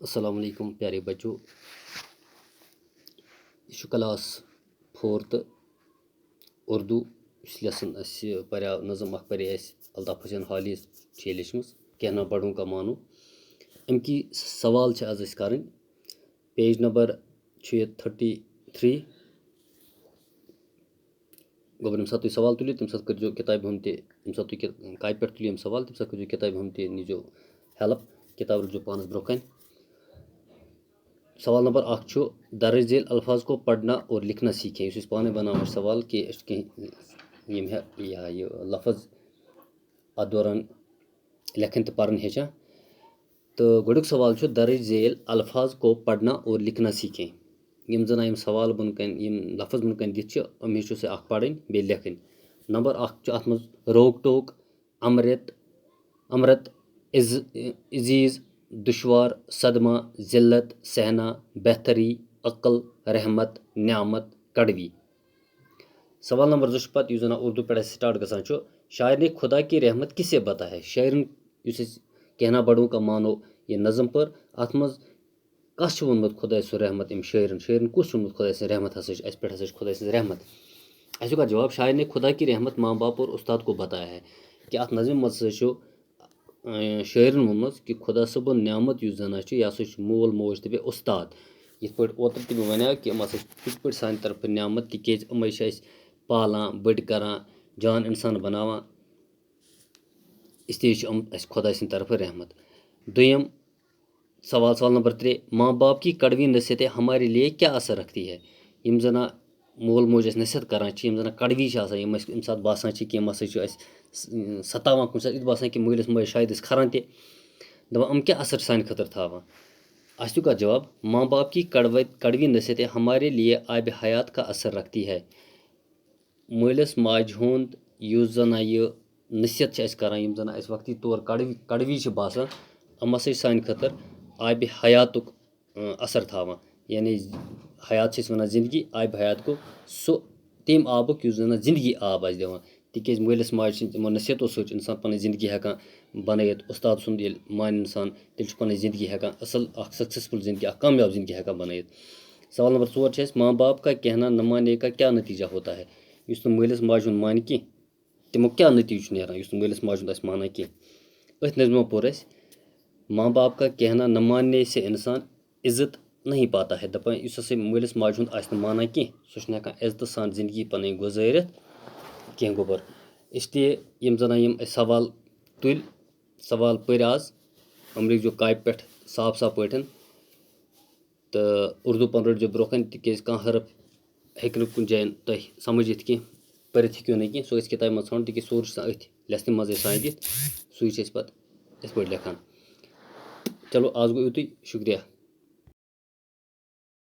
अस्सलाम वालेकुम प्यारे बच्चों। यह क्लास 4th उर्दू लेसन पर्या नज़म पर्या अल्ताफ हुसैन हाली लिखमस कहना बड़ों का मानो अमकी सवाल आज कर पेज नंबर 33 गोबर यम सात सवाल तुलो तम सात कर किताब हम तम सात कापि पे तुलो सवाल तम सात कर किताब हम नीजो हेल्प किताब रखो पानस ब्रो कन। सवाल नंबर 1 दर्ज झेल अल्फाज को पढ़ना और लिखना सीखें। इस पाने बनाव सवाल कि लफज अत दौरान लेखन तो पर्न हेचा तो गुड़क सवाल दर्ज झेल अल्फाज को पढ़ना और लिखना सीखें। यम जना यम सवाल बन कन यम लफज बन कन दित अम हेचो से पढ़न बे लेखन। नंबर 1 अत मज रोक टोक अमृत अमृत इजीज दुश्वार सदमा जिल्लत सहना बेहतरी अक्ल रहमत न्यामत कड़वी। सवाल नंबर 2 पत यु जना उर्दू पे स्टार्ट गसान शायर ने खुदा की रहमत किसे बता है। शायरन कहना बड़ों का मानो ये नज़म पर अत मज कस वोनमुत खुदा सु रहमत अम शायरन शायरन कुछ वोनमुत खुदा सु रहमत हस पे खुदा सु रहमत। अस जवाब शायर ने खुदा की रहमत माँ बाप और उस्ताद को बताया है कि अत नज़म मज शायरन वोनम कि खुदा सबन न्यामत युस जन यह मोल मोज तो बे उस्ताद ये ओतर तह वन कि यम तिथ पे सान तरफ न्यामत तिज अमे पालान बड़ करान जान इंसान बनावान इसलिए खुदा सद तरफ रहमत। दुयम सवाल नंबर 3 माँ बाप की कड़वी नसीहतें हमारे लिए क्या असर रखती है। यम जना मोल मोज नसीहत करान यम जना कड़वी यम सात बासान कि यम सतावान कुछ सात बासान कि मलिस माज शायद खरान तह दपान अम क्या असर सान खतर थावान। अस जवाब माँ बाप की कड़वी नसीहतें हमारे लिए आब हयात का असर रखती है। मलिस माज हुंद युस जना यह नसीहत करान यम जना वक्ती तौर कड़वी बासान अम सान खतर आब हयातुक असर थावान यानी हयात वन जिंदगी आब हयात गो सो तम आबुक युस जना जिंदगी आब आस दिवान तिज मलिस माज तमो नसीहतो सत इंसान पन जिंदगी हेकान बनयत उस्ताद सुंद ये मान इंसान तेल पन जिंदगी हेकान असल सक्सेसफुल जिंदगी कामयाब जिंदगी हेकान बनयत। सवाल नंबर 4 माँ बाप का कहना न मानने का क्या नतीजा होता है। युस मलिस माज हुंद मान कह तमो क्या नतीज नेरान युस मलिस माज हुंद माना कह। अथ नज़मो पोर माँ बाप का कहना न मानने से इंसान इज्जत नहीं पाता है दपान युस मलिस माज हुंद माना कह सह इज्जत सान जिंदगी पन गुजारित कह गोबर। इसलिए यम जना यम सवाल तुल सवाल पर आज अम लिखो कापि पे साफ साफ पठन तो उर्दू पन रटो ब्रोकन तिज कह हरफ हेक कुन जायन तुम समझित कह परित हेक्यो ना कह सो किताब मज हाँ तिज सोर अथ लेसन मज सान दित सू पे लेखान। चलो आज गो युतुई शुक्रिया।